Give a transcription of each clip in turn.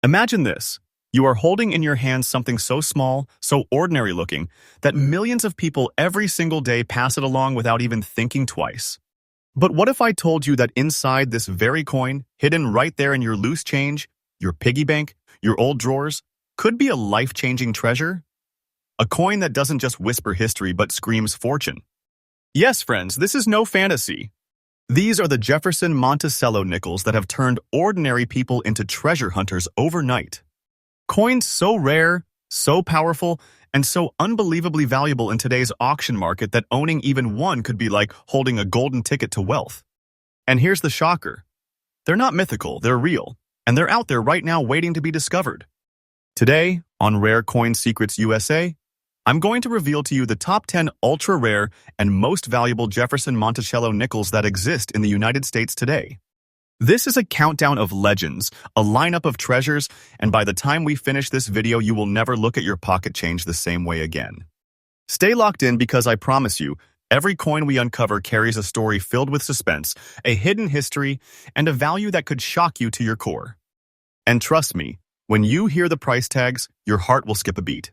Imagine this. You are holding in your hands something so small, so ordinary looking, that millions of people every single day pass it along without even thinking twice. But what if I told you that inside this very coin, hidden right there in your loose change, your piggy bank, your old drawers, could be a life-changing treasure? A coin that doesn't just whisper history but screams fortune. Yes, friends, this is no fantasy. These are the Jefferson Monticello nickels that have turned ordinary people into treasure hunters overnight. Coins so rare, so powerful, and so unbelievably valuable in today's auction market that owning even one could be like holding a golden ticket to wealth. And here's the shocker. They're not mythical, they're real, and they're out there right now waiting to be discovered. Today, on Rare Coin Secrets USA, I'm going to reveal to you the top 10 ultra-rare and most valuable Jefferson Monticello nickels that exist in the United States today. This is a countdown of legends, a lineup of treasures, and by the time we finish this video, you will never look at your pocket change the same way again. Stay locked in because I promise you, every coin we uncover carries a story filled with suspense, a hidden history, and a value that could shock you to your core. And trust me, when you hear the price tags, your heart will skip a beat.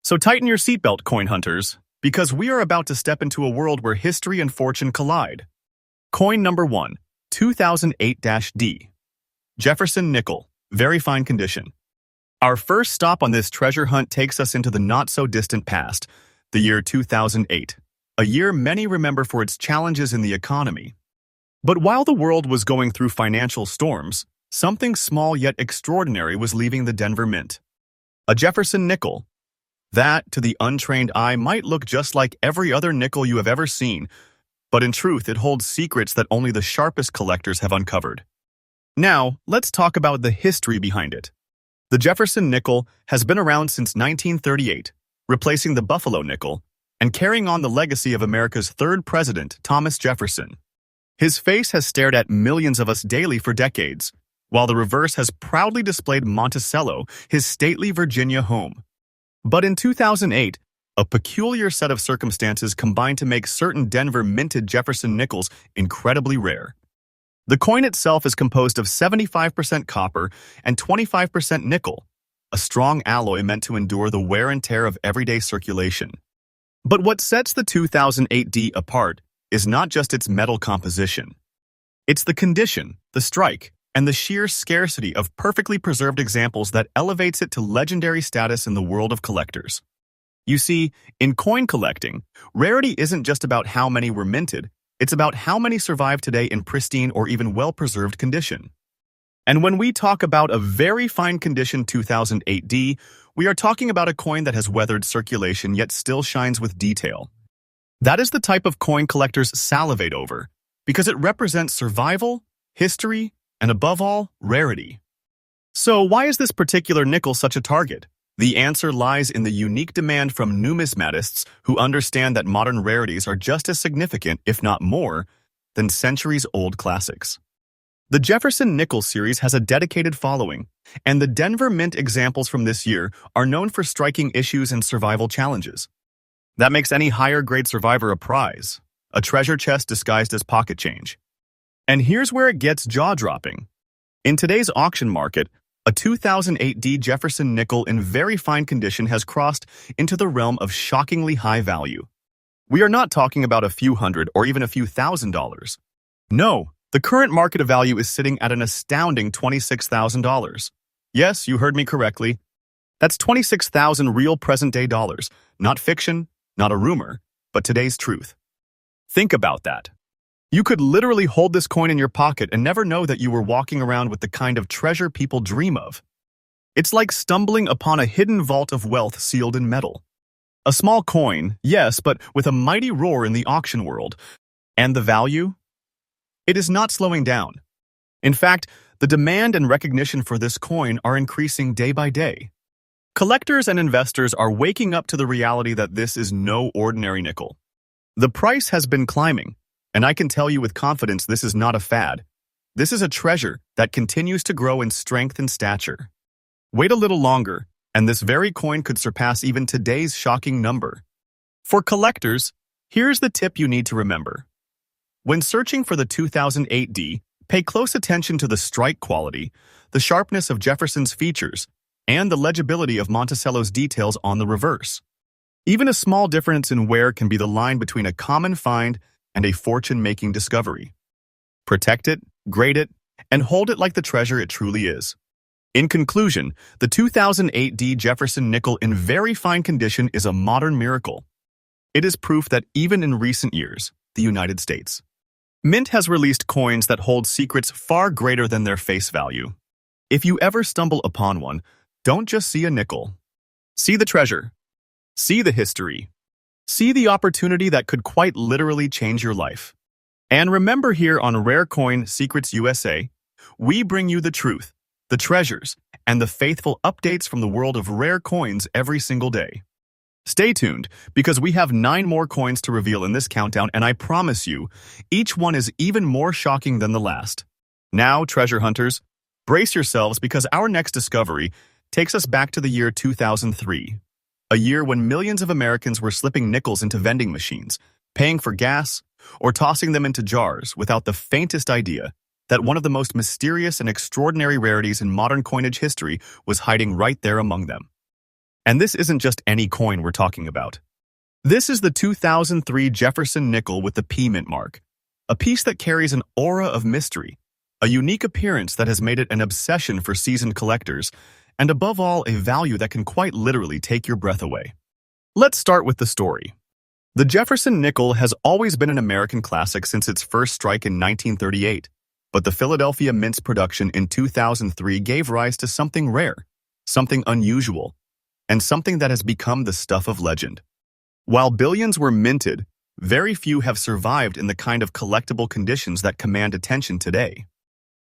So tighten your seatbelt, coin hunters, because we are about to step into a world where history and fortune collide. Coin number 1, 2008-D. Jefferson Nickel, very fine condition. Our first stop on this treasure hunt takes us into the not-so-distant past, the year 2008, a year many remember for its challenges in the economy. But while the world was going through financial storms, something small yet extraordinary was leaving the Denver Mint. A Jefferson nickel. That, to the untrained eye, might look just like every other nickel you have ever seen, but in truth, it holds secrets that only the sharpest collectors have uncovered. Now, let's talk about the history behind it. The Jefferson nickel has been around since 1938, replacing the Buffalo nickel and carrying on the legacy of America's third president, Thomas Jefferson. His face has stared at millions of us daily for decades, while the reverse has proudly displayed Monticello, his stately Virginia home. But in 2008, a peculiar set of circumstances combined to make certain Denver minted Jefferson nickels incredibly rare. The coin itself is composed of 75% copper and 25% nickel, a strong alloy meant to endure the wear and tear of everyday circulation. But what sets the 2008D apart is not just its metal composition. It's the condition, the strike, and the sheer scarcity of perfectly preserved examples that elevates it to legendary status in the world of collectors. You see, in coin collecting, rarity isn't just about how many were minted, it's about how many survive today in pristine or even well-preserved condition. And when we talk about a very fine condition 2008D, we are talking about a coin that has weathered circulation yet still shines with detail. That is the type of coin collectors salivate over, because it represents survival, history, and above all, rarity. So why is this particular nickel such a target? The answer lies in the unique demand from numismatists who understand that modern rarities are just as significant, if not more, than centuries-old classics. The Jefferson Nickel series has a dedicated following, and the Denver Mint examples from this year are known for striking issues and survival challenges. That makes any higher-grade survivor a prize, a treasure chest disguised as pocket change. And here's where it gets jaw-dropping. In today's auction market, a 2008D Jefferson nickel in very fine condition has crossed into the realm of shockingly high value. We are not talking about a few hundred or even a few $1,000s. No, the current market value is sitting at an astounding $26,000. Yes, you heard me correctly. That's 26,000 real present-day dollars, not fiction, not a rumor, but today's truth. Think about that. You could literally hold this coin in your pocket and never know that you were walking around with the kind of treasure people dream of. It's like stumbling upon a hidden vault of wealth sealed in metal. A small coin, yes, but with a mighty roar in the auction world. And the value? It is not slowing down. In fact, the demand and recognition for this coin are increasing day by day. Collectors and investors are waking up to the reality that this is no ordinary nickel. The price has been climbing. And I can tell you with confidence this is not a fad. This is a treasure that continues to grow in strength and stature. Wait a little longer, and this very coin could surpass even today's shocking number. For collectors, here's the tip you need to remember. When searching for the 2008D, Pay close attention to the strike quality, the sharpness of Jefferson's features, and the legibility of Monticello's details on the reverse. Even a small difference in wear can be the line between a common find and a fortune-making discovery. Protect it, grade it, and hold it like the treasure it truly is. In conclusion, the 2008 Jefferson Nickel in very fine condition is a modern miracle. It is proof that even in recent years, the United States Mint has released coins that hold secrets far greater than their face value. If you ever stumble upon one, don't just see a nickel. See the treasure. See the history. See the opportunity that could quite literally change your life. And remember, here on Rare Coin Secrets USA, we bring you the truth, the treasures, and the faithful updates from the world of rare coins every single day. Stay tuned, because we have 9 more coins to reveal in this countdown, and I promise you, each one is even more shocking than the last. Now, treasure hunters, brace yourselves, because our next discovery takes us back to the year 2003, a year when millions of Americans were slipping nickels into vending machines, paying for gas, or tossing them into jars without the faintest idea that one of the most mysterious and extraordinary rarities in modern coinage history was hiding right there among them. And this isn't just any coin we're talking about. This is the 2003 Jefferson Nickel with the P mint mark, a piece that carries an aura of mystery, a unique appearance that has made it an obsession for seasoned collectors, and above all, a value that can quite literally take your breath away. Let's start with the story. The Jefferson Nickel has always been an American classic since its first strike in 1938, but the Philadelphia Mint's production in 2003 gave rise to something rare, something unusual, and something that has become the stuff of legend. While billions were minted, very few have survived in the kind of collectible conditions that command attention today.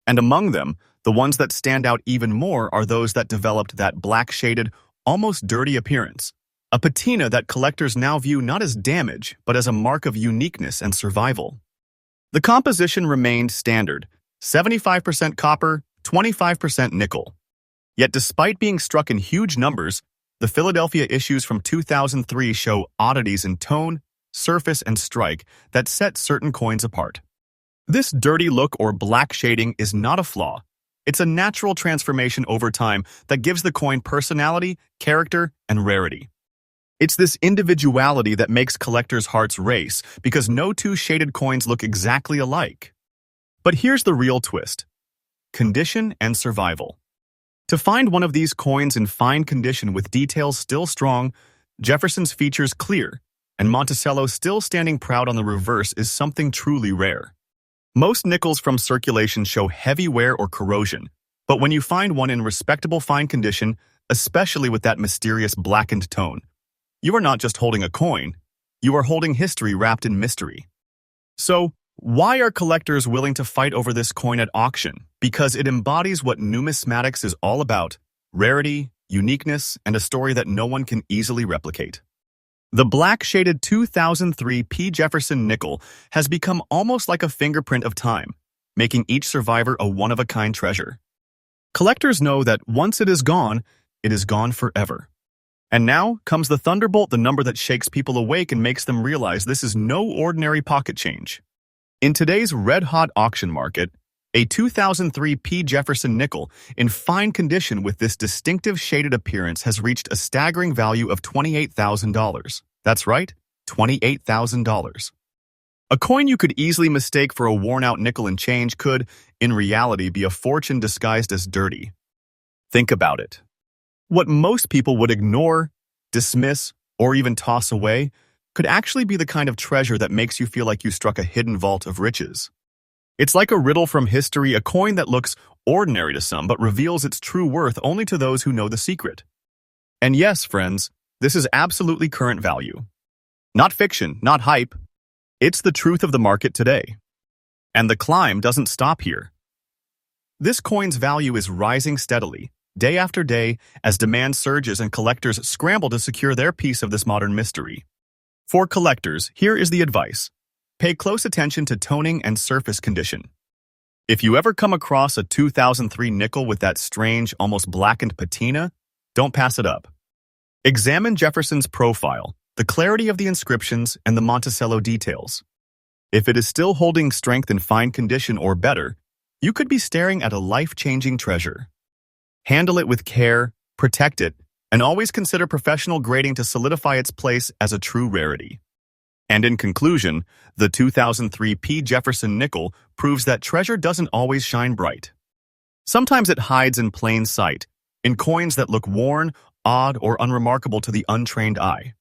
And among them, the ones that stand out even more are those that developed that black-shaded, almost dirty appearance, a patina that collectors now view not as damage, but as a mark of uniqueness and survival. The composition remained standard, 75% copper, 25% nickel. Yet despite being struck in huge numbers, the Philadelphia issues from 2003 show oddities in tone, surface, and strike that set certain coins apart. This dirty look or black shading is not a flaw. It's a natural transformation over time that gives the coin personality, character, and rarity. It's this individuality that makes collectors' hearts race, because no two shaded coins look exactly alike. But here's the real twist: condition and survival. To find one of these coins in fine condition with details still strong, Jefferson's features clear, and Monticello still standing proud on the reverse is something truly rare. Most nickels from circulation show heavy wear or corrosion, but when you find one in respectable fine condition, especially with that mysterious blackened tone, you are not just holding a coin, you are holding history wrapped in mystery. So, why are collectors willing to fight over this coin at auction? Because it embodies what numismatics is all about: rarity, uniqueness, and a story that no one can easily replicate. The black-shaded 2003 P. Jefferson Nickel has become almost like a fingerprint of time, making each survivor a one-of-a-kind treasure. Collectors know that once it is gone forever. And now comes the thunderbolt, the number that shakes people awake and makes them realize this is no ordinary pocket change. In today's red-hot auction market, a 2003 P. Jefferson Nickel in fine condition with this distinctive shaded appearance has reached a staggering value of $28,000. That's right, $28,000. A coin you could easily mistake for a worn-out nickel and change could, in reality, be a fortune disguised as dirty. Think about it. What most people would ignore, dismiss, or even toss away could actually be the kind of treasure that makes you feel like you struck a hidden vault of riches. It's like a riddle from history, a coin that looks ordinary to some but reveals its true worth only to those who know the secret. And yes, friends, this is absolutely current value. Not fiction, not hype. It's the truth of the market today. And the climb doesn't stop here. This coin's value is rising steadily, day after day, as demand surges and collectors scramble to secure their piece of this modern mystery. For collectors, here is the advice: pay close attention to toning and surface condition. If you ever come across a 2003 nickel with that strange, almost blackened patina, don't pass it up. Examine Jefferson's profile, the clarity of the inscriptions, and the Monticello details. If it is still holding strength in fine condition or better, you could be staring at a life-changing treasure. Handle it with care, protect it, and always consider professional grading to solidify its place as a true rarity. And in conclusion, the 2003 Jefferson Nickel proves that treasure doesn't always shine bright. Sometimes it hides in plain sight, in coins that look worn, odd, or unremarkable to the untrained eye.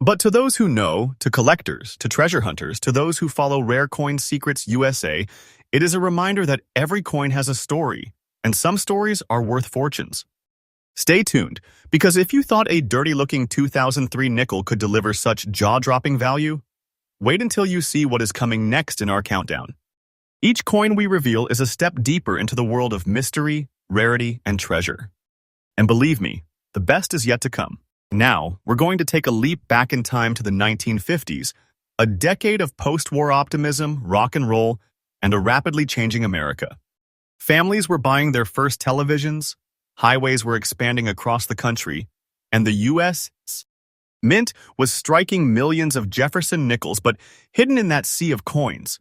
But to those who know, to collectors, to treasure hunters, to those who follow Rare Coin Secrets USA, it is a reminder that every coin has a story, and some stories are worth fortunes. Stay tuned, because if you thought a dirty-looking 2003 nickel could deliver such jaw-dropping value, wait until you see what is coming next in our countdown. Each coin we reveal is a step deeper into the world of mystery, rarity, and treasure. And believe me, the best is yet to come. Now, we're going to take a leap back in time to the 1950s, a decade of post-war optimism, rock and roll, and a rapidly changing America. Families were buying their first televisions, highways were expanding across the country, and the U.S. Mint was striking millions of Jefferson nickels, but hidden in that sea of coins.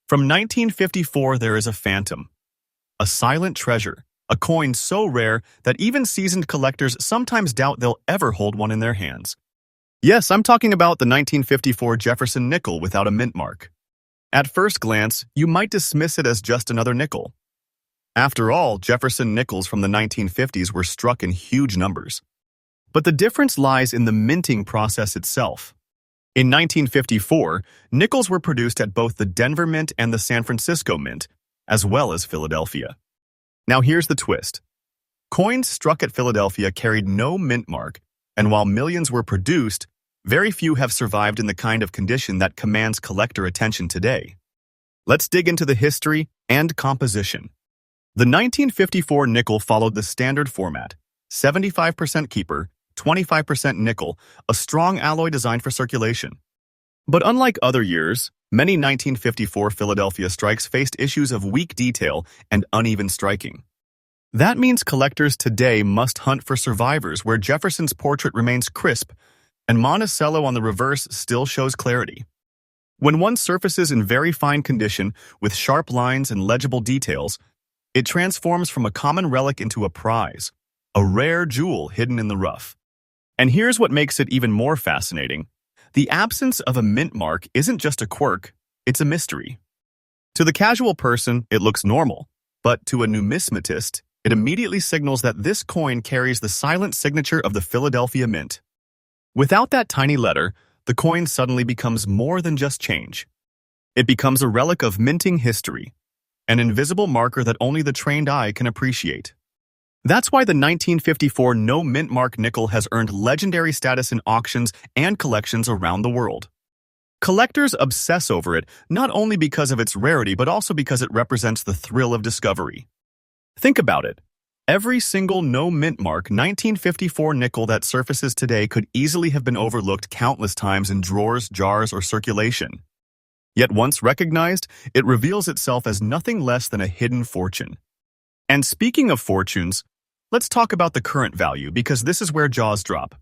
From 1954, there is a phantom, a silent treasure, a coin so rare that even seasoned collectors sometimes doubt they'll ever hold one in their hands. Yes, I'm talking about the 1954 Jefferson nickel without a mint mark. At first glance, you might dismiss it as just another nickel. After all, Jefferson nickels from the 1950s were struck in huge numbers. But the difference lies in the minting process itself. In 1954, nickels were produced at both the Denver Mint and the San Francisco Mint, as well as Philadelphia. Now here's the twist. Coins struck at Philadelphia carried no mint mark, and while millions were produced, very few have survived in the kind of condition that commands collector attention today. Let's dig into the history and composition. The 1954 nickel followed the standard format, 75% keeper, 25% nickel, a strong alloy designed for circulation. But unlike other years, many 1954 Philadelphia strikes faced issues of weak detail and uneven striking. That means collectors today must hunt for survivors where Jefferson's portrait remains crisp and Monticello on the reverse still shows clarity. When one surfaces in very fine condition with sharp lines and legible details, it transforms from a common relic into a prize, a rare jewel hidden in the rough. And here's what makes it even more fascinating. The absence of a mint mark isn't just a quirk, it's a mystery. To the casual person, it looks normal, but to a numismatist, it immediately signals that this coin carries the silent signature of the Philadelphia Mint. Without that tiny letter, the coin suddenly becomes more than just change. It becomes a relic of minting history, an invisible marker that only the trained eye can appreciate. That's why the 1954 no mint mark nickel has earned legendary status in auctions and collections around the world. Collectors obsess over it not only because of its rarity but also because it represents the thrill of discovery. Think about it. Every single no mint mark 1954 nickel that surfaces today could easily have been overlooked countless times in drawers, jars, or circulation. Yet once recognized, it reveals itself as nothing less than a hidden fortune. And speaking of fortunes, let's talk about the current value because this is where jaws drop.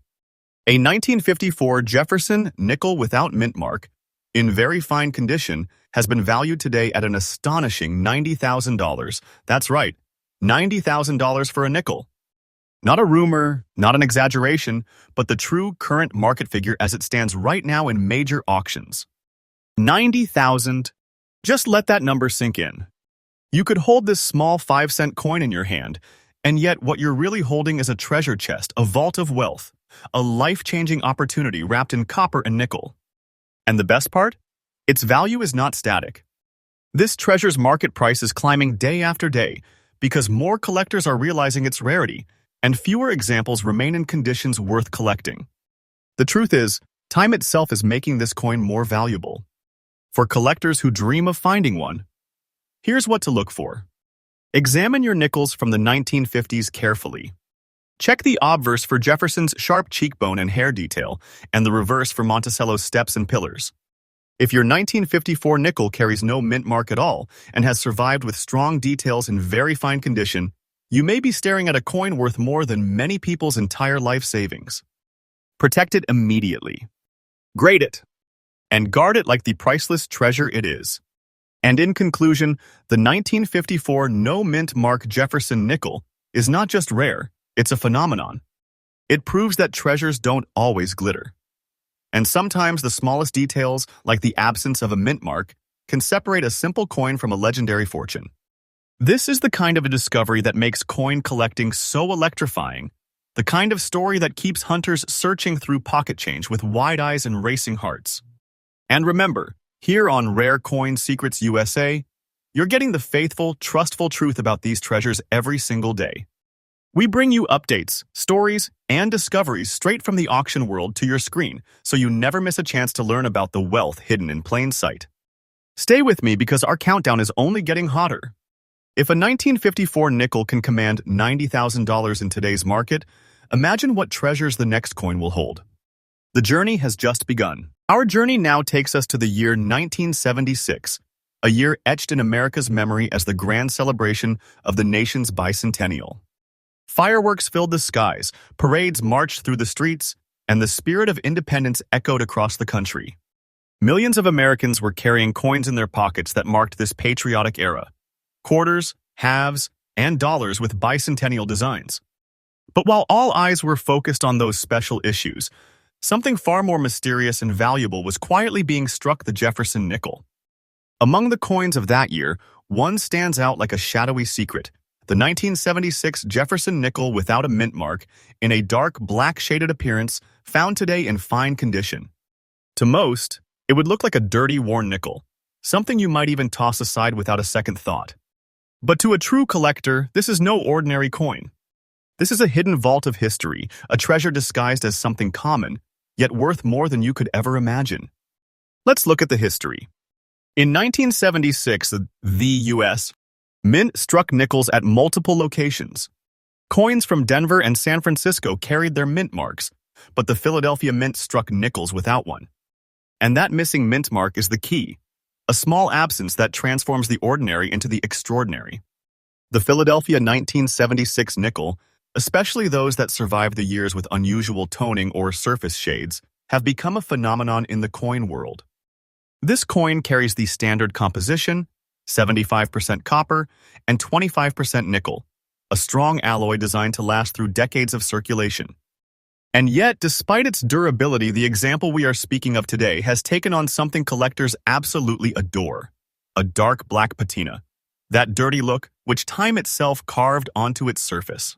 A 1954 Jefferson nickel without mint mark, in very fine condition, has been valued today at an astonishing $90,000. That's right, $90,000 for a nickel. Not a rumor, not an exaggeration, but the true current market figure as it stands right now in major auctions. 90,000. Just let that number sink in. You could hold this small 5-cent coin in your hand, and yet what you're really holding is a treasure chest, a vault of wealth, a life-changing opportunity wrapped in copper and nickel. And the best part? Its value is not static. This treasure's market price is climbing day after day because more collectors are realizing its rarity, and fewer examples remain in conditions worth collecting. The truth is, time itself is making this coin more valuable. For collectors who dream of finding one, here's what to look for. Examine your nickels from the 1950s carefully. Check the obverse for Jefferson's sharp cheekbone and hair detail, and the reverse for Monticello's steps and pillars. If your 1954 nickel carries no mint mark at all and has survived with strong details in very fine condition, you may be staring at a coin worth more than many people's entire life savings. Protect it immediately. Grade it, and guard it like the priceless treasure it is. And in conclusion, the 1954 no-mint mark Jefferson Nickel is not just rare, it's a phenomenon. It proves that treasures don't always glitter. And sometimes the smallest details, like the absence of a mint mark, can separate a simple coin from a legendary fortune. This is the kind of a discovery that makes coin collecting so electrifying, the kind of story that keeps hunters searching through pocket change with wide eyes and racing hearts. And remember, here on Rare Coin Secrets USA, you're getting the faithful, trustful truth about these treasures every single day. We bring you updates, stories, and discoveries straight from the auction world to your screen, so you never miss a chance to learn about the wealth hidden in plain sight. Stay with me because our countdown is only getting hotter. If a 1954 nickel can command $90,000 in today's market, imagine what treasures the next coin will hold. The journey has just begun. Our journey now takes us to the year 1976, a year etched in America's memory as the grand celebration of the nation's bicentennial. Fireworks filled the skies, parades marched through the streets, and the spirit of independence echoed across the country. Millions of Americans were carrying coins in their pockets that marked this patriotic era: quarters, halves, and dollars with bicentennial designs. But while all eyes were focused on those special issues, something far more mysterious and valuable was quietly being struck: the Jefferson Nickel. Among the coins of that year, one stands out like a shadowy secret: the 1976 Jefferson Nickel without a mint mark, in a dark black shaded appearance, found today in fine condition. To most, it would look like a dirty, worn nickel, something you might even toss aside without a second thought. But to a true collector, this is no ordinary coin. This is a hidden vault of history, a treasure disguised as something common, yet worth more than you could ever imagine. Let's look at the history. In 1976, the U.S. Mint struck nickels at multiple locations. Coins from Denver and San Francisco carried their mint marks, but the Philadelphia Mint struck nickels without one. And that missing mint mark is the key, a small absence that transforms the ordinary into the extraordinary. The Philadelphia 1976 nickel, especially those that survived the years with unusual toning or surface shades, have become a phenomenon in the coin world. This coin carries the standard composition, 75% copper, and 25% nickel, a strong alloy designed to last through decades of circulation. And yet, despite its durability, the example we are speaking of today has taken on something collectors absolutely adore: a dark black patina, that dirty look which time itself carved onto its surface.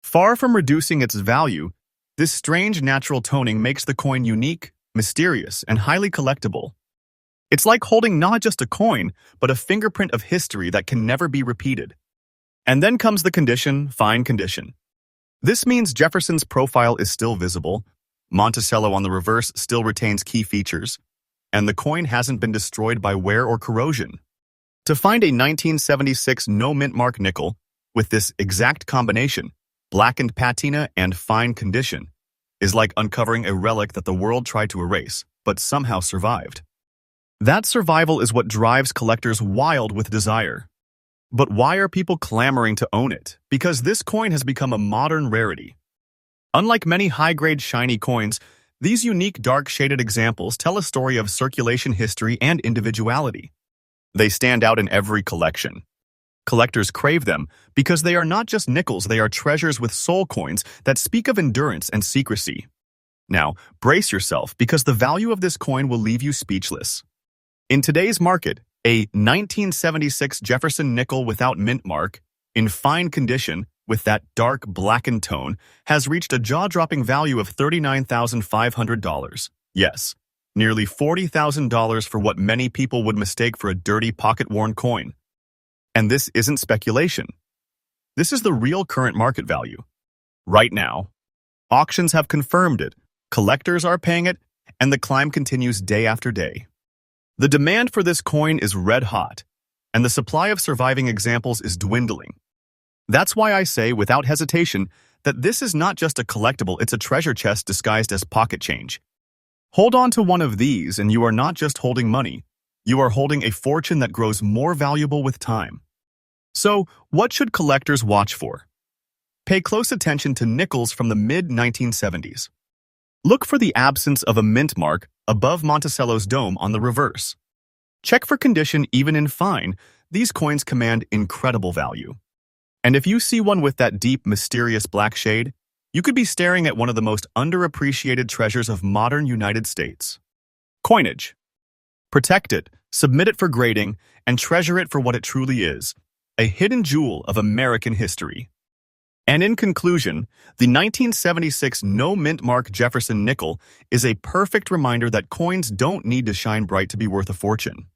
Far from reducing its value, this strange natural toning makes the coin unique, mysterious, and highly collectible. It's like holding not just a coin, but a fingerprint of history that can never be repeated. And then comes the condition: fine condition. This means Jefferson's profile is still visible, Monticello on the reverse still retains key features, and the coin hasn't been destroyed by wear or corrosion. To find a 1976 no-mint mark nickel with this exact combination, blackened patina and fine condition, is like uncovering a relic that the world tried to erase, but somehow survived. That survival is what drives collectors wild with desire. But why are people clamoring to own it? Because this coin has become a modern rarity. Unlike many high-grade shiny coins, these unique dark-shaded examples tell a story of circulation history and individuality. They stand out in every collection. Collectors crave them because they are not just nickels, they are treasures with soul coins that speak of endurance and secrecy. Now, brace yourself because the value of this coin will leave you speechless. In today's market, a 1976 Jefferson Nickel without mint mark, in fine condition with that dark blackened tone, has reached a jaw-dropping value of $39,500. Yes, nearly $40,000 for what many people would mistake for a dirty pocket-worn coin. And this isn't speculation. This is the real current market value. Right now, auctions have confirmed it, collectors are paying it, and the climb continues day after day. The demand for this coin is red hot, and the supply of surviving examples is dwindling. That's why I say, without hesitation, that this is not just a collectible, it's a treasure chest disguised as pocket change. Hold on to one of these, and you are not just holding money. You are holding a fortune that grows more valuable with time. So, what should collectors watch for? Pay close attention to nickels from the mid-1970s. Look for the absence of a mint mark above Monticello's dome on the reverse. Check for condition even in fine. These coins command incredible value. And if you see one with that deep, mysterious black shade, you could be staring at one of the most underappreciated treasures of modern United States. Coinage. Protect it, submit it for grading, and treasure it for what it truly is, a hidden jewel of American history. And in conclusion, the 1976 no-mint mark Jefferson Nickel is a perfect reminder that coins don't need to shine bright to be worth a fortune.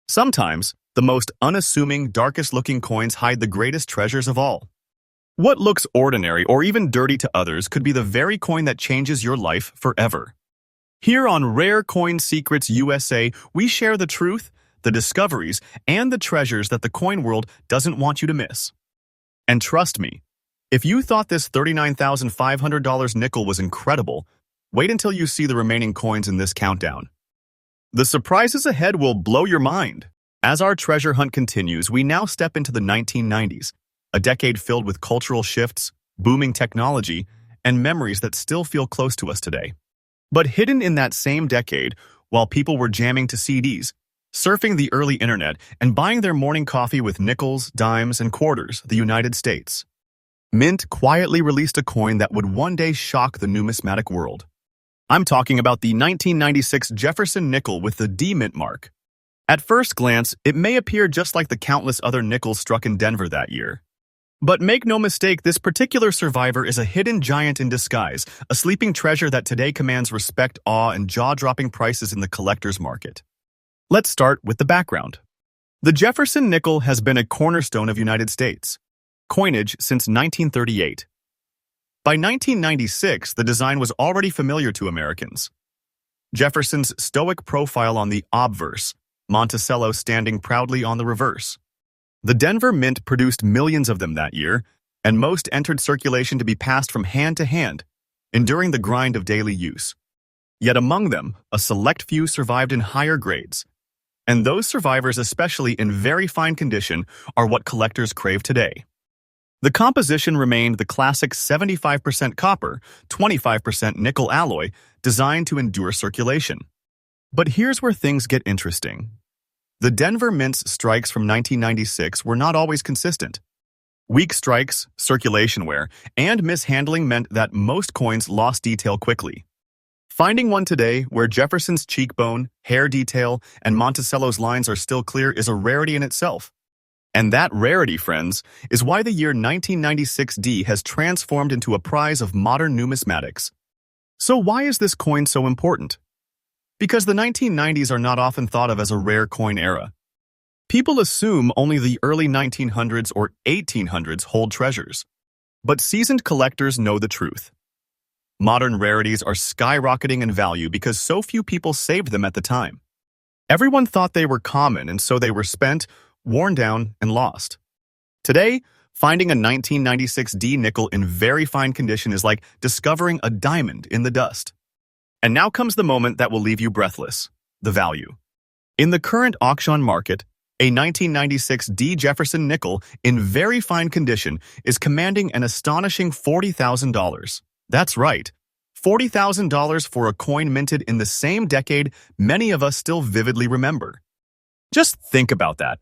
Sometimes, the most unassuming, darkest-looking coins hide the greatest treasures of all. What looks ordinary or even dirty to others could be the very coin that changes your life forever. Here on Rare Coin Secrets USA, we share the truth, the discoveries, and the treasures that the coin world doesn't want you to miss. And trust me, if you thought this $39,500 nickel was incredible, wait until you see the remaining coins in this countdown. The surprises ahead will blow your mind. As our treasure hunt continues, we now step into the 1990s, a decade filled with cultural shifts, booming technology, and memories that still feel close to us today. But hidden in that same decade, while people were jamming to CDs, surfing the early internet, and buying their morning coffee with nickels, dimes, and quarters, the United States, Mint quietly released a coin that would one day shock the numismatic world. I'm talking about the 1996 Jefferson Nickel with the D mint mark. At first glance, it may appear just like the countless other nickels struck in Denver that year. But make no mistake, this particular survivor is a hidden giant in disguise, a sleeping treasure that today commands respect, awe, and jaw-dropping prices in the collector's market. Let's start with the background. The Jefferson Nickel has been a cornerstone of United States coinage since 1938. By 1996, the design was already familiar to Americans. Jefferson's stoic profile on the obverse, Monticello standing proudly on the reverse. The Denver Mint produced millions of them that year, and most entered circulation to be passed from hand to hand, enduring the grind of daily use. Yet among them, a select few survived in higher grades. And those survivors, especially in very fine condition, are what collectors crave today. The composition remained the classic 75% copper, 25% nickel alloy, designed to endure circulation. But here's where things get interesting. The Denver Mint's strikes from 1996 were not always consistent. Weak strikes, circulation wear, and mishandling meant that most coins lost detail quickly. Finding one today where Jefferson's cheekbone, hair detail, and Monticello's lines are still clear is a rarity in itself. And that rarity, friends, is why the year 1996D has transformed into a prize of modern numismatics. So why is this coin so important? Because the 1990s are not often thought of as a rare coin era. People assume only the early 1900s or 1800s hold treasures. But seasoned collectors know the truth. Modern rarities are skyrocketing in value because so few people saved them at the time. Everyone thought they were common, and so they were spent, worn down, and lost. Today, finding a 1996 D nickel in very fine condition is like discovering a diamond in the dust. And now comes the moment that will leave you breathless, the value. In the current auction market, a 1996 D Jefferson Nickel in very fine condition is commanding an astonishing $40,000. That's right, $40,000 for a coin minted in the same decade many of us still vividly remember. Just think about that.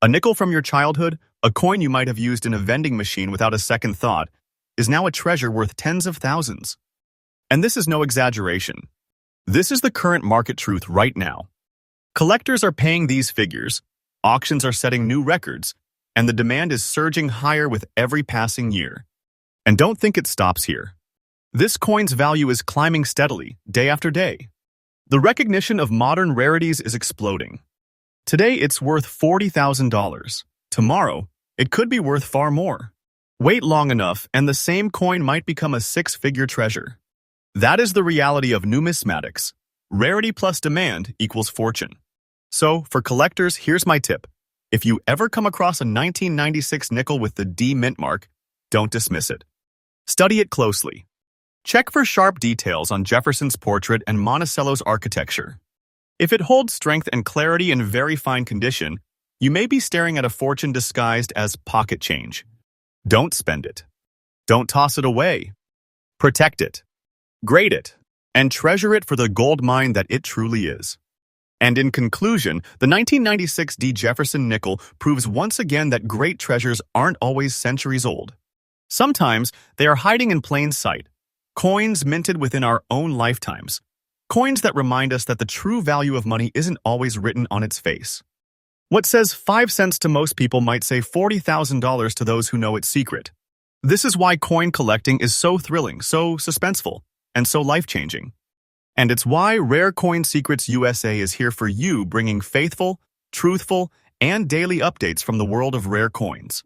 A nickel from your childhood, a coin you might have used in a vending machine without a second thought, is now a treasure worth tens of thousands. And this is no exaggeration. This is the current market truth right now. Collectors are paying these figures, auctions are setting new records, and the demand is surging higher with every passing year. And don't think it stops here. This coin's value is climbing steadily, day after day. The recognition of modern rarities is exploding. Today, it's worth $40,000. Tomorrow, it could be worth far more. Wait long enough, and the same coin might become a six-figure treasure. That is the reality of numismatics. Rarity plus demand equals fortune. So, for collectors, here's my tip. If you ever come across a 1996 nickel with the D mint mark, don't dismiss it. Study it closely. Check for sharp details on Jefferson's portrait and Monticello's architecture. If it holds strength and clarity in very fine condition, you may be staring at a fortune disguised as pocket change. Don't spend it. Don't toss it away. Protect it. Grade it. And treasure it for the gold mine that it truly is. And in conclusion, the 1996 Jefferson Nickel proves once again that great treasures aren't always centuries old. Sometimes they are hiding in plain sight, coins minted within our own lifetimes, coins that remind us that the true value of money isn't always written on its face. What says 5 cents to most people might say $40,000 to those who know its secret. This is why coin collecting is so thrilling, so suspenseful, and so life-changing. And it's why Rare Coin Secrets USA is here for you, bringing faithful, truthful, and daily updates from the world of rare coins.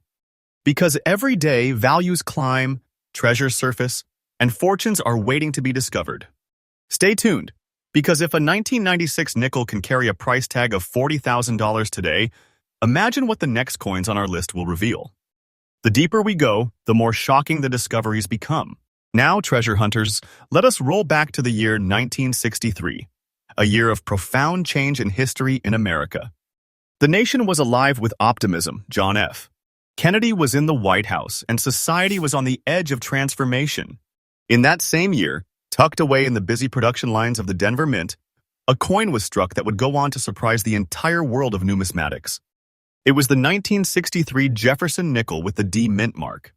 Because every day, values climb, treasures surface, and fortunes are waiting to be discovered. Stay tuned, because if a 1996 nickel can carry a price tag of $40,000 today, imagine what the next coins on our list will reveal. The deeper we go, the more shocking the discoveries become. Now, treasure hunters, let us roll back to the year 1963, a year of profound change in history in America. The nation was alive with optimism, John F. Kennedy was in the White House, and society was on the edge of transformation. In that same year, tucked away in the busy production lines of the Denver Mint, a coin was struck that would go on to surprise the entire world of numismatics. It was the 1963 Jefferson Nickel with the D mint mark.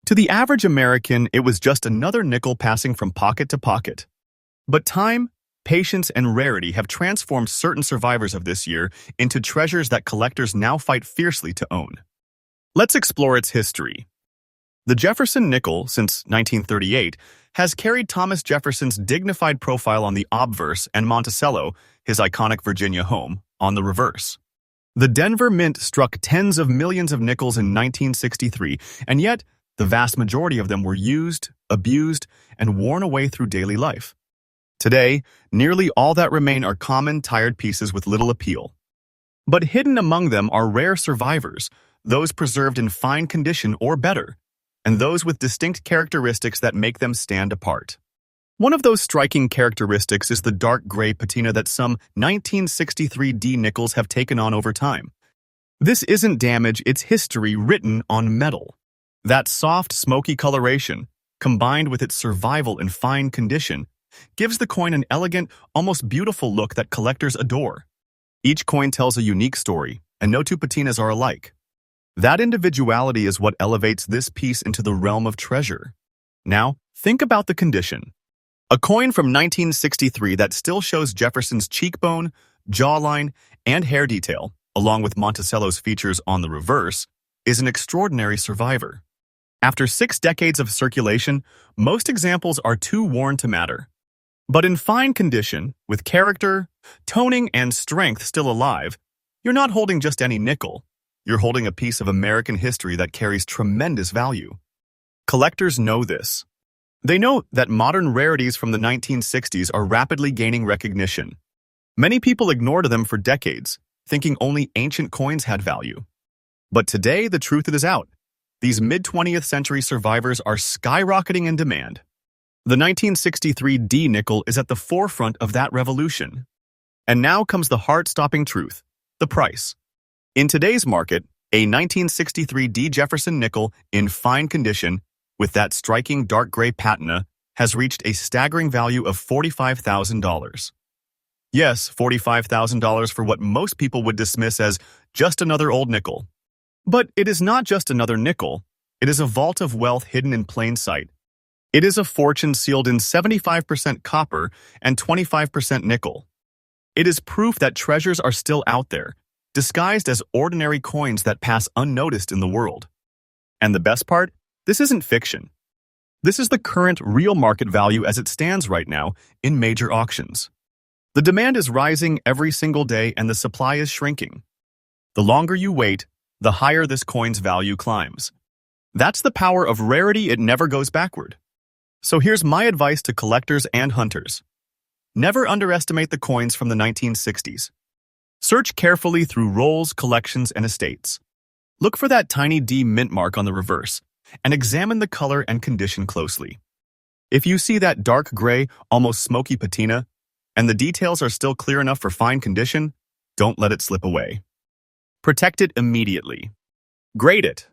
To the average American, it was just another nickel passing from pocket to pocket. But time, patience, and rarity have transformed certain survivors of this year into treasures that collectors now fight fiercely to own. Let's explore its history. The Jefferson Nickel, since 1938, has carried Thomas Jefferson's dignified profile on the obverse and Monticello, his iconic Virginia home, on the reverse. The Denver Mint struck tens of millions of nickels in 1963, and yet the vast majority of them were used, abused, and worn away through daily life. Today, nearly all that remain are common, tired pieces with little appeal. But hidden among them are rare survivors, those preserved in fine condition or better, and those with distinct characteristics that make them stand apart. One of those striking characteristics is the dark gray patina that some 1963 D nickels have taken on over time. This isn't damage, it's history written on metal. That soft, smoky coloration, combined with its survival in fine condition, gives the coin an elegant, almost beautiful look that collectors adore. Each coin tells a unique story, and no two patinas are alike. That individuality is what elevates this piece into the realm of treasure. Now, think about the condition. A coin from 1963 that still shows Jefferson's cheekbone, jawline, and hair detail, along with Monticello's features on the reverse, is an extraordinary survivor. After 6 decades of circulation, most examples are too worn to matter. But in fine condition, with character, toning, and strength still alive, you're not holding just any nickel. You're holding a piece of American history that carries tremendous value. Collectors know this. They know that modern rarities from the 1960s are rapidly gaining recognition. Many people ignored them for decades, thinking only ancient coins had value. But today, the truth is out. These mid-20th century survivors are skyrocketing in demand. The 1963 D nickel is at the forefront of that revolution. And now comes the heart-stopping truth, the price. In today's market, a 1963 D Jefferson nickel in fine condition, with that striking dark gray patina, has reached a staggering value of $45,000. Yes, $45,000 for what most people would dismiss as just another old nickel. But it is not just another nickel. It is a vault of wealth hidden in plain sight. It is a fortune sealed in 75% copper and 25% nickel. It is proof that treasures are still out there, disguised as ordinary coins that pass unnoticed in the world. And the best part? This isn't fiction. This is the current real market value as it stands right now in major auctions. The demand is rising every single day and the supply is shrinking. The longer you wait, the higher this coin's value climbs. That's the power of rarity, it never goes backward. So here's my advice to collectors and hunters. Never underestimate the coins from the 1960s. Search carefully through rolls, collections, and estates. Look for that tiny D mint mark on the reverse, and examine the color and condition closely. If you see that dark gray, almost smoky patina, and the details are still clear enough for fine condition, don't let it slip away. Protect it immediately. Grade it.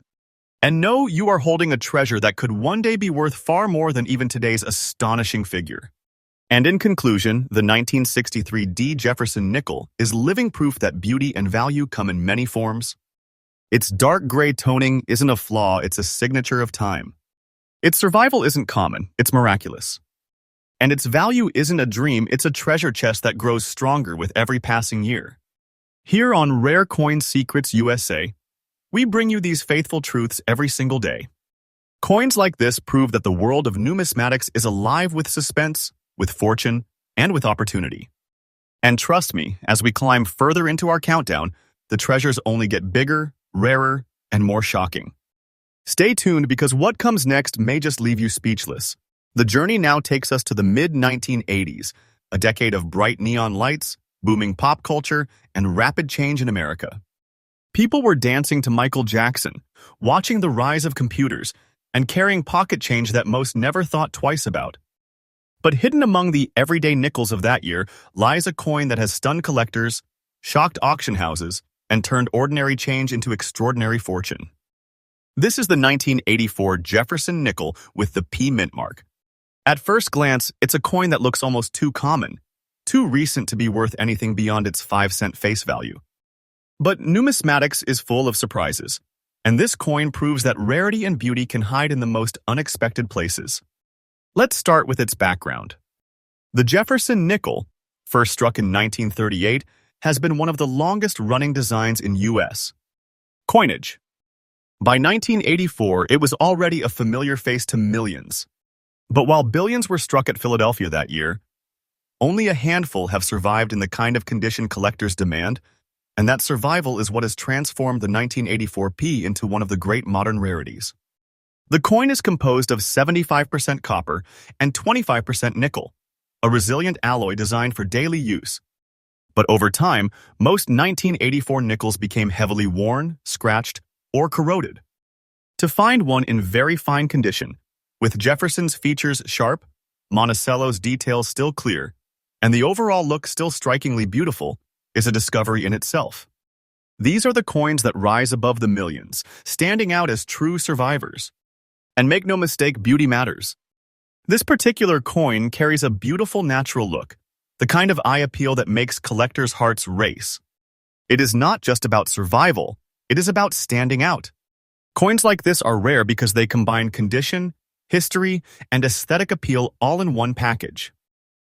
And know you are holding a treasure that could one day be worth far more than even today's astonishing figure. And in conclusion, the 1963 Jefferson Nickel is living proof that beauty and value come in many forms. Its dark gray toning isn't a flaw, it's a signature of time. Its survival isn't common, it's miraculous. And its value isn't a dream, it's a treasure chest that grows stronger with every passing year. Here on Rare Coin Secrets USA, we bring you these faithful truths every single day. Coins like this prove that the world of numismatics is alive with suspense, with fortune, and with opportunity. And trust me, as we climb further into our countdown, the treasures only get bigger, rarer, and more shocking. Stay tuned because what comes next may just leave you speechless. The journey now takes us to the mid-1980s, a decade of bright neon lights, booming pop culture, and rapid change in America. People were dancing to Michael Jackson, watching the rise of computers, and carrying pocket change that most never thought twice about. But hidden among the everyday nickels of that year lies a coin that has stunned collectors, shocked auction houses, and turned ordinary change into extraordinary fortune. This is the 1984 Jefferson Nickel with the P mint mark. At first glance, it's a coin that looks almost too common, too recent to be worth anything beyond its 5-cent face value. But numismatics is full of surprises, and this coin proves that rarity and beauty can hide in the most unexpected places. Let's start with its background. The Jefferson Nickel, first struck in 1938, has been one of the longest-running designs in U.S. coinage. By 1984, it was already a familiar face to millions. But while billions were struck at Philadelphia that year, only a handful have survived in the kind of condition collectors demand, and that survival is what has transformed the 1984 P into one of the great modern rarities. The coin is composed of 75% copper and 25% nickel, a resilient alloy designed for daily use. But over time, most 1984 nickels became heavily worn, scratched, or corroded. To find one in very fine condition, with Jefferson's features sharp, Monticello's details still clear, and the overall look still strikingly beautiful, is a discovery in itself. These are the coins that rise above the millions, standing out as true survivors. And make no mistake, beauty matters. This particular coin carries a beautiful natural look, the kind of eye appeal that makes collectors' hearts race. It is not just about survival, it is about standing out. Coins like this are rare because they combine condition, history, and aesthetic appeal all in one package.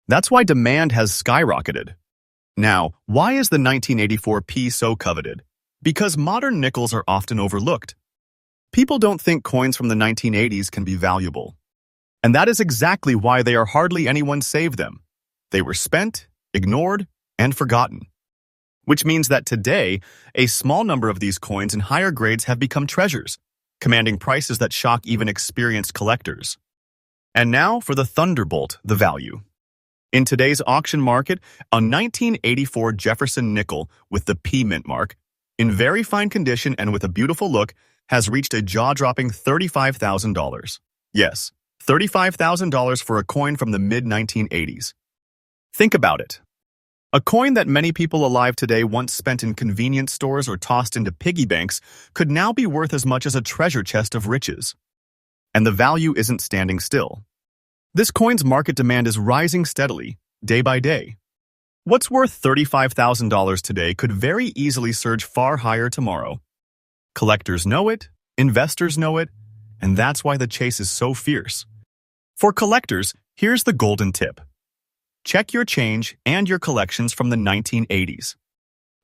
That's why demand has skyrocketed. Now, why is the 1984 P so coveted? Because modern nickels are often overlooked. People don't think coins from the 1980s can be valuable. And that is exactly why they are hardly anyone saved them. They were spent, ignored, and forgotten. Which means that today, a small number of these coins in higher grades have become treasures, commanding prices that shock even experienced collectors. And now for the thunderbolt, the value. In today's auction market, a 1984 Jefferson Nickel with the P mint mark, in very fine condition and with a beautiful look, has reached a jaw-dropping $35,000. Yes, $35,000 for a coin from the mid-1980s. Think about it. A coin that many people alive today once spent in convenience stores or tossed into piggy banks could now be worth as much as a treasure chest of riches. And the value isn't standing still. This coin's market demand is rising steadily, day by day. What's worth $35,000 today could very easily surge far higher tomorrow. Collectors know it, investors know it, and that's why the chase is so fierce. For collectors, here's the golden tip. Check your change and your collections from the 1980s.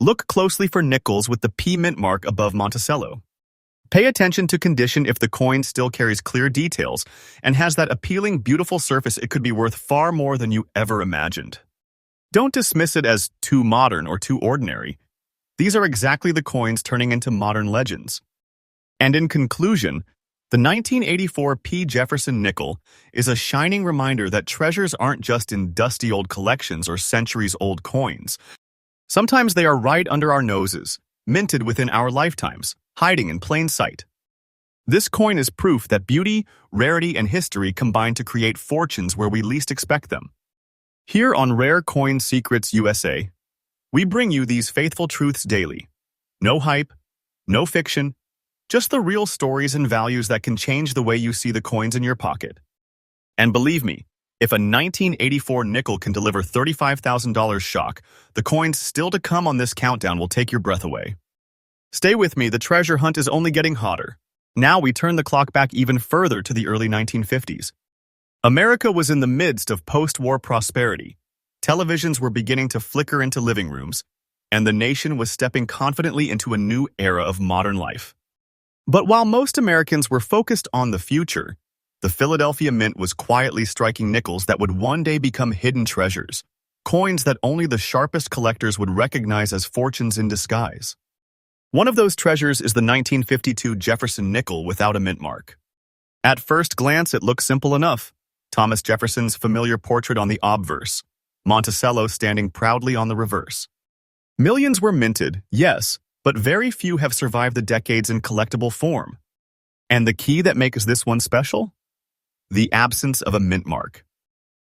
Look closely for nickels with the P mint mark above Monticello. Pay attention to condition if the coin still carries clear details and has that appealing, beautiful surface. It could be worth far more than you ever imagined. Don't dismiss it as too modern or too ordinary. These are exactly the coins turning into modern legends. And in conclusion, the 1984 P. Jefferson Nickel is a shining reminder that treasures aren't just in dusty old collections or centuries-old coins. Sometimes they are right under our noses, minted within our lifetimes, hiding in plain sight. This coin is proof that beauty, rarity, and history combine to create fortunes where we least expect them. Here on Rare Coin Secrets USA, we bring you these faithful truths daily. No hype, no fiction, just the real stories and values that can change the way you see the coins in your pocket. And believe me, If a 1984 nickel can deliver $35,000 shock, the coins still to come on this countdown will take your breath away. Stay with me, the treasure hunt is only getting hotter. Now we turn the clock back even further to the early 1950s. America was in the midst of post-war prosperity. Televisions were beginning to flicker into living rooms, and the nation was stepping confidently into a new era of modern life. But while most Americans were focused on the future, the Philadelphia Mint was quietly striking nickels that would one day become hidden treasures, coins that only the sharpest collectors would recognize as fortunes in disguise. One of those treasures is the 1952 Jefferson Nickel without a mint mark. At first glance, it looks simple enough. Thomas Jefferson's familiar portrait on the obverse, Monticello standing proudly on the reverse. Millions were minted, yes, but very few have survived the decades in collectible form. And the key that makes this one special? The absence of a mint mark.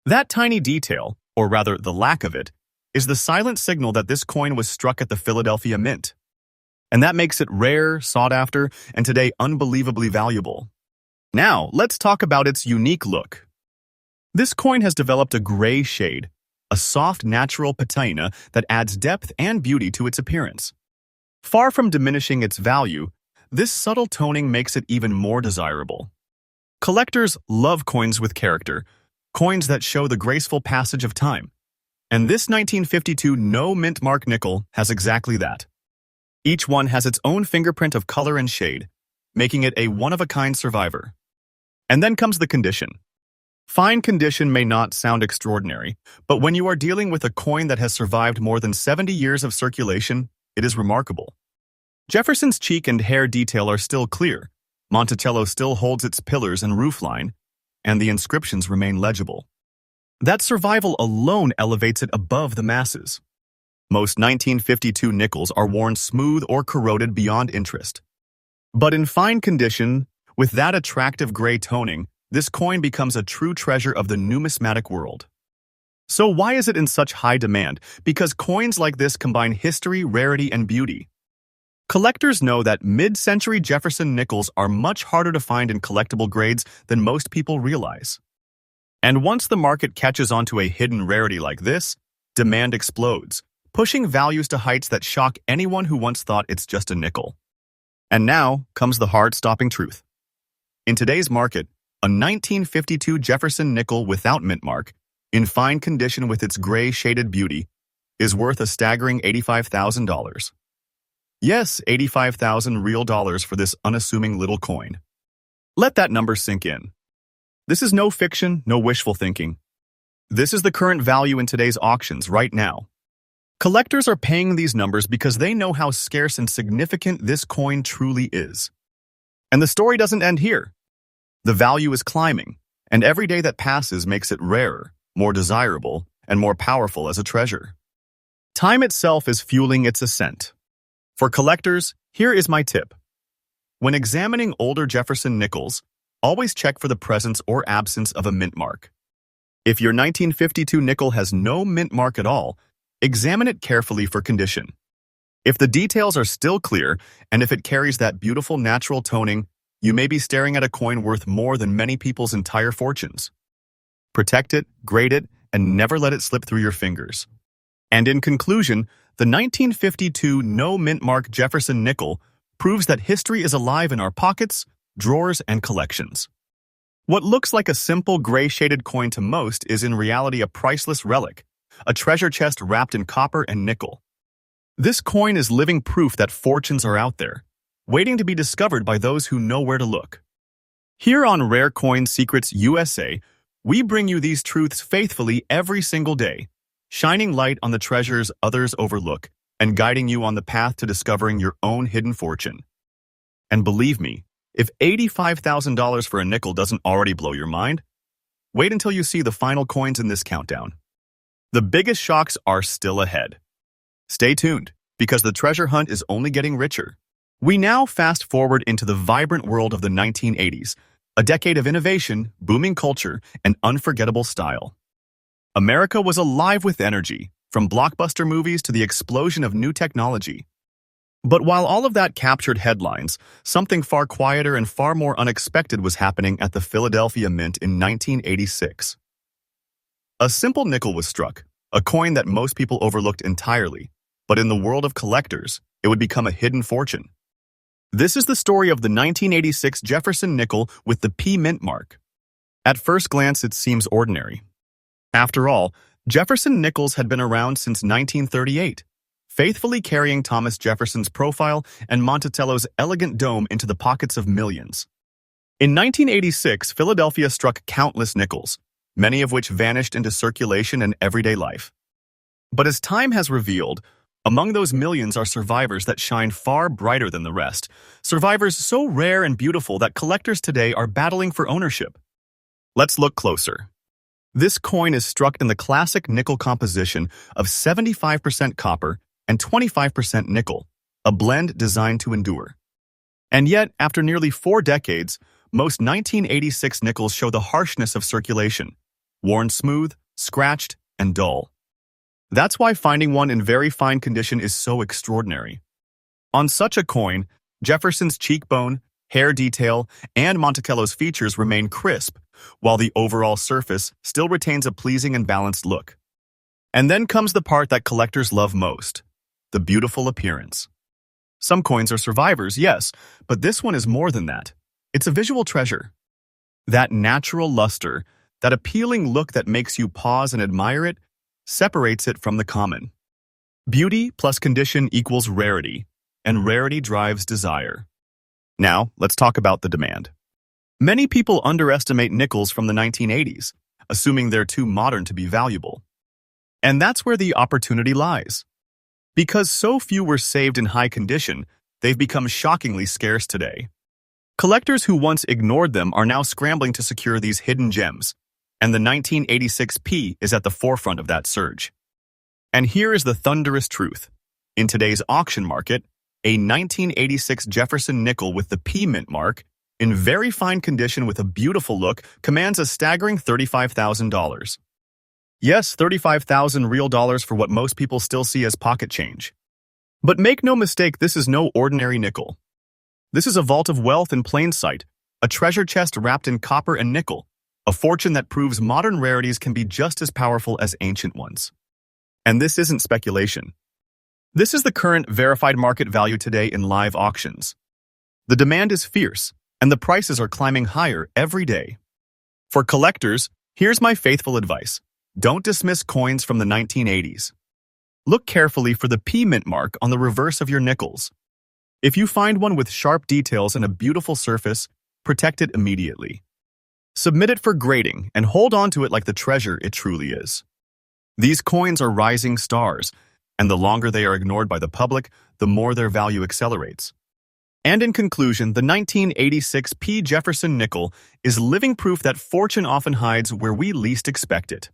That tiny detail, or rather the lack of it, is the silent signal that this coin was struck at the Philadelphia Mint. And that makes it rare, sought after, and today unbelievably valuable. Now, let's talk about its unique look. This coin has developed a gray shade, a soft natural patina that adds depth and beauty to its appearance. Far from diminishing its value, this subtle toning makes it even more desirable. Collectors love coins with character, coins that show the graceful passage of time. And this 1952 no mint mark nickel has exactly that. Each one has its own fingerprint of color and shade, making it a one-of-a-kind survivor. And then comes the condition. Fine condition may not sound extraordinary, but when you are dealing with a coin that has survived more than 70 years of circulation, it is remarkable. Jefferson's cheek and hair detail are still clear, Monticello still holds its pillars and roofline, and the inscriptions remain legible. That survival alone elevates it above the masses. Most 1952 nickels are worn smooth or corroded beyond interest. But in fine condition, with that attractive gray toning, this coin becomes a true treasure of the numismatic world. So why is it in such high demand? Because coins like this combine history, rarity, and beauty. Collectors know that mid-century Jefferson nickels are much harder to find in collectible grades than most people realize. And once the market catches on to a hidden rarity like this, demand explodes, pushing values to heights that shock anyone who once thought it's just a nickel. And now comes the heart-stopping truth. In today's market, a 1952 Jefferson nickel without mint mark, in fine condition with its gray shaded beauty, is worth a staggering $85,000. Yes, $85,000 real dollars for this unassuming little coin. Let that number sink in. This is no fiction, no wishful thinking. This is the current value in today's auctions right now. Collectors are paying these numbers because they know how scarce and significant this coin truly is. And the story doesn't end here. The value is climbing, and every day that passes makes it rarer, more desirable, and more powerful as a treasure. Time itself is fueling its ascent. For collectors, here is my tip. When examining older Jefferson nickels, always check for the presence or absence of a mint mark. If your 1952 nickel has no mint mark at all, examine it carefully for condition. If the details are still clear, and if it carries that beautiful natural toning, you may be staring at a coin worth more than many people's entire fortunes. Protect it, grade it, and never let it slip through your fingers. And in conclusion, the 1952 no mint mark Jefferson nickel proves that history is alive in our pockets, drawers, and collections. What looks like a simple gray-shaded coin to most is in reality a priceless relic, a treasure chest wrapped in copper and nickel. This coin is living proof that fortunes are out there, waiting to be discovered by those who know where to look. Here on Rare Coin Secrets USA, we bring you these truths faithfully every single day, shining light on the treasures others overlook and guiding you on the path to discovering your own hidden fortune. And believe me, if $85,000 for a nickel doesn't already blow your mind, wait until you see the final coins in this countdown. The biggest shocks are still ahead. Stay tuned, because the treasure hunt is only getting richer. We now fast forward into the vibrant world of the 1980s, a decade of innovation, booming culture, and unforgettable style. America was alive with energy, from blockbuster movies to the explosion of new technology. But while all of that captured headlines, something far quieter and far more unexpected was happening at the Philadelphia Mint in 1986. A simple nickel was struck, a coin that most people overlooked entirely, but in the world of collectors, it would become a hidden fortune. This is the story of the 1986 Jefferson Nickel with the P mint mark. At first glance, it seems ordinary. After all, Jefferson nickels had been around since 1938, faithfully carrying Thomas Jefferson's profile and Monticello's elegant dome into the pockets of millions. In 1986, Philadelphia struck countless nickels, many of which vanished into circulation and everyday life. But as time has revealed, among those millions are survivors that shine far brighter than the rest, survivors so rare and beautiful that collectors today are battling for ownership. Let's look closer. This coin is struck in the classic nickel composition of 75% copper and 25% nickel, a blend designed to endure. And yet, after nearly 4 decades, most 1986 nickels show the harshness of circulation, worn smooth, scratched, and dull. That's why finding one in very fine condition is so extraordinary. On such a coin, Jefferson's cheekbone, hair detail, and Monticello's features remain crisp, while the overall surface still retains a pleasing and balanced look. And then comes the part that collectors love most, the beautiful appearance. Some coins are survivors, yes, but this one is more than that. It's a visual treasure. That natural luster, that appealing look that makes you pause and admire it, separates it from the common. Beauty plus condition equals rarity, and rarity drives desire. Now, let's talk about the demand. Many people underestimate nickels from the 1980s, assuming they're too modern to be valuable. And that's where the opportunity lies. Because so few were saved in high condition, they've become shockingly scarce today. Collectors who once ignored them are now scrambling to secure these hidden gems, and the 1986 P is at the forefront of that surge. And here is the thunderous truth. In today's auction market, a 1986 Jefferson nickel with the P mint mark, in very fine condition with a beautiful look, commands a staggering $35,000. Yes, $35,000 real dollars for what most people still see as pocket change. But make no mistake, this is no ordinary nickel. This is a vault of wealth in plain sight, a treasure chest wrapped in copper and nickel, a fortune that proves modern rarities can be just as powerful as ancient ones. And this isn't speculation. This is the current verified market value today in live auctions. The demand is fierce, and the prices are climbing higher every day. For collectors, here's my faithful advice. Don't dismiss coins from the 1980s. Look carefully for the P mint mark on the reverse of your nickels. If you find one with sharp details and a beautiful surface, protect it immediately. Submit it for grading and hold on to it like the treasure it truly is. These coins are rising stars, and the longer they are ignored by the public, the more their value accelerates. And in conclusion, the 1986 P. Jefferson Nickel is living proof that fortune often hides where we least expect it.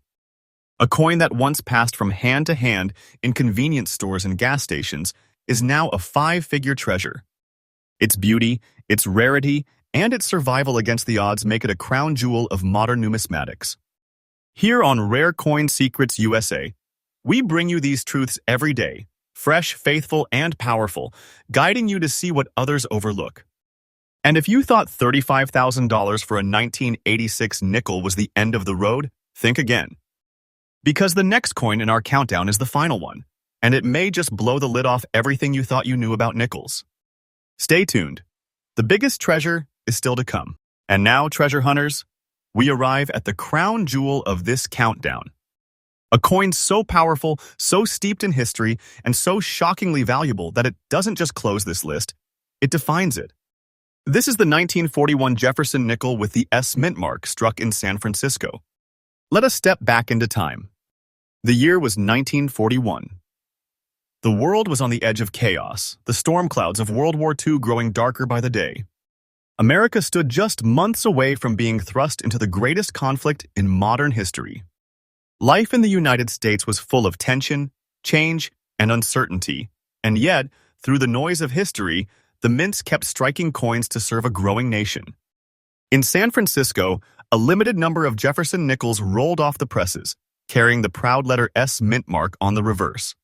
A coin that once passed from hand to hand in convenience stores and gas stations is now a 5-figure treasure. Its beauty, its rarity, and its survival against the odds make it a crown jewel of modern numismatics. Here on Rare Coin Secrets USA, we bring you these truths every day, fresh, faithful, and powerful, guiding you to see what others overlook. And if you thought $35,000 for a 1986 nickel was the end of the road, think again. Because the next coin in our countdown is the final one, and it may just blow the lid off everything you thought you knew about nickels. Stay tuned. The biggest treasure is still to come. And now, treasure hunters, we arrive at the crown jewel of this countdown. A coin so powerful, so steeped in history, and so shockingly valuable that it doesn't just close this list, it defines it. This is the 1941 Jefferson Nickel with the S mint mark struck in San Francisco. Let us step back into time. The year was 1941. The world was on the edge of chaos, the storm clouds of World War II growing darker by the day. America stood just months away from being thrust into the greatest conflict in modern history. Life in the United States was full of tension, change, and uncertainty, and yet, through the noise of history, the mints kept striking coins to serve a growing nation. In San Francisco, a limited number of Jefferson nickels rolled off the presses, carrying the proud letter S mint mark on the reverse.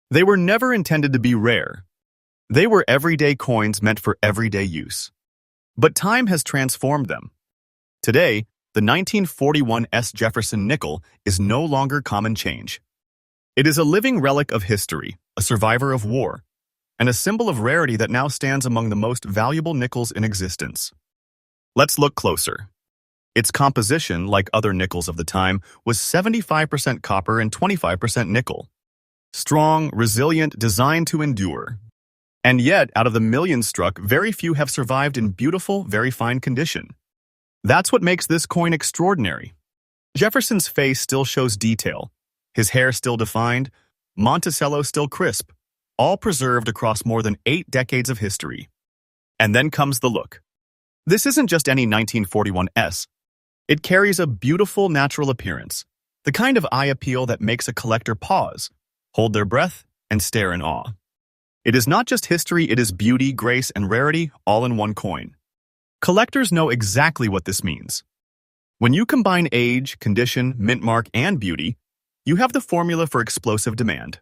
They were never intended to be rare. They were everyday coins meant for everyday use. But time has transformed them. Today, the 1941 Jefferson Nickel is no longer common change. It is a living relic of history, a survivor of war, and a symbol of rarity that now stands among the most valuable nickels in existence. Let's look closer. Its composition, like other nickels of the time, was 75% copper and 25% nickel. Strong, resilient, designed to endure. And yet, out of the millions struck, very few have survived in beautiful, very fine condition. That's what makes this coin extraordinary. Jefferson's face still shows detail, his hair still defined, Monticello still crisp, all preserved across more than 8 decades of history. And then comes the look. This isn't just any 1941 S. It carries a beautiful natural appearance, the kind of eye appeal that makes a collector pause, hold their breath, and stare in awe. It is not just history, it is beauty, grace, and rarity all in one coin. Collectors know exactly what this means. When you combine age, condition, mint mark, and beauty, you have the formula for explosive demand.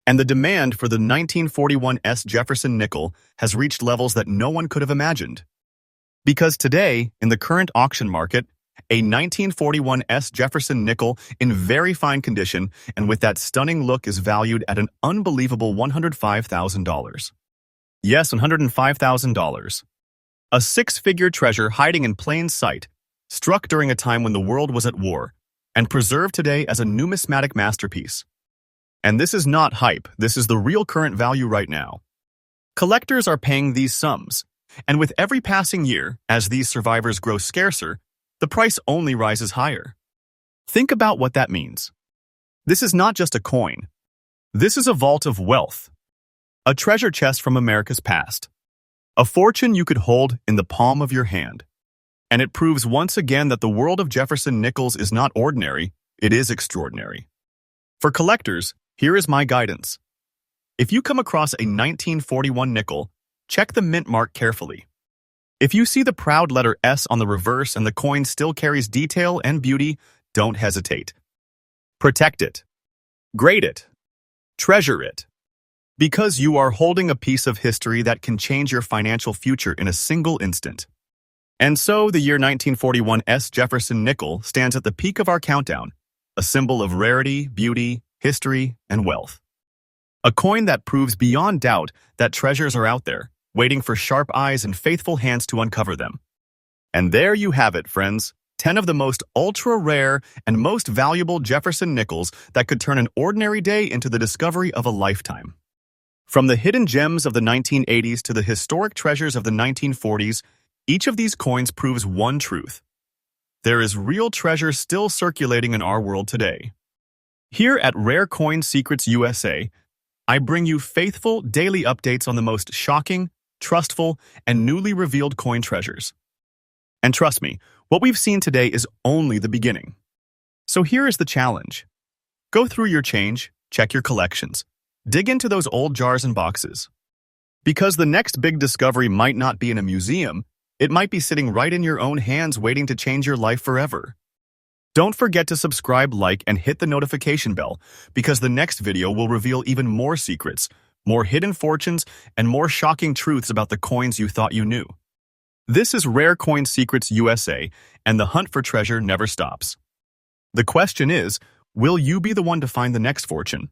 And the demand for the 1941 Jefferson Nickel has reached levels that no one could have imagined. Because today, in the current auction market, a 1941 Jefferson Nickel in very fine condition and with that stunning look is valued at an unbelievable $105,000. Yes, $105,000. A 6-figure treasure hiding in plain sight, struck during a time when the world was at war, and preserved today as a numismatic masterpiece. And this is not hype, this is the real current value right now. Collectors are paying these sums, and with every passing year, as these survivors grow scarcer, the price only rises higher. Think about what that means. This is not just a coin. This is a vault of wealth. A treasure chest from America's past. A fortune you could hold in the palm of your hand. And it proves once again that the world of Jefferson Nickels is not ordinary, it is extraordinary. For collectors, here is my guidance. If you come across a 1941 nickel, check the mint mark carefully. If you see the proud letter S on the reverse and the coin still carries detail and beauty, don't hesitate. Protect it. Grade it. Treasure it. Because you are holding a piece of history that can change your financial future in a single instant. And so, the year 1941 Jefferson Nickel stands at the peak of our countdown, a symbol of rarity, beauty, history, and wealth. A coin that proves beyond doubt that treasures are out there, waiting for sharp eyes and faithful hands to uncover them. And there you have it, friends, 10 of the most ultra-rare and most valuable Jefferson Nickels that could turn an ordinary day into the discovery of a lifetime. From the hidden gems of the 1980s to the historic treasures of the 1940s, each of these coins proves one truth. There is real treasure still circulating in our world today. Here at Rare Coin Secrets USA, I bring you faithful daily updates on the most shocking, trustful, and newly revealed coin treasures. And trust me, what we've seen today is only the beginning. So here is the challenge. Go through your change, check your collections, dig into those old jars and boxes. Because the next big discovery might not be in a museum, it might be sitting right in your own hands waiting to change your life forever. Don't forget to subscribe, like, and hit the notification bell, because the next video will reveal even more secrets, more hidden fortunes, and more shocking truths about the coins you thought you knew. This is Rare Coin Secrets USA, and the hunt for treasure never stops. The question is, will you be the one to find the next fortune?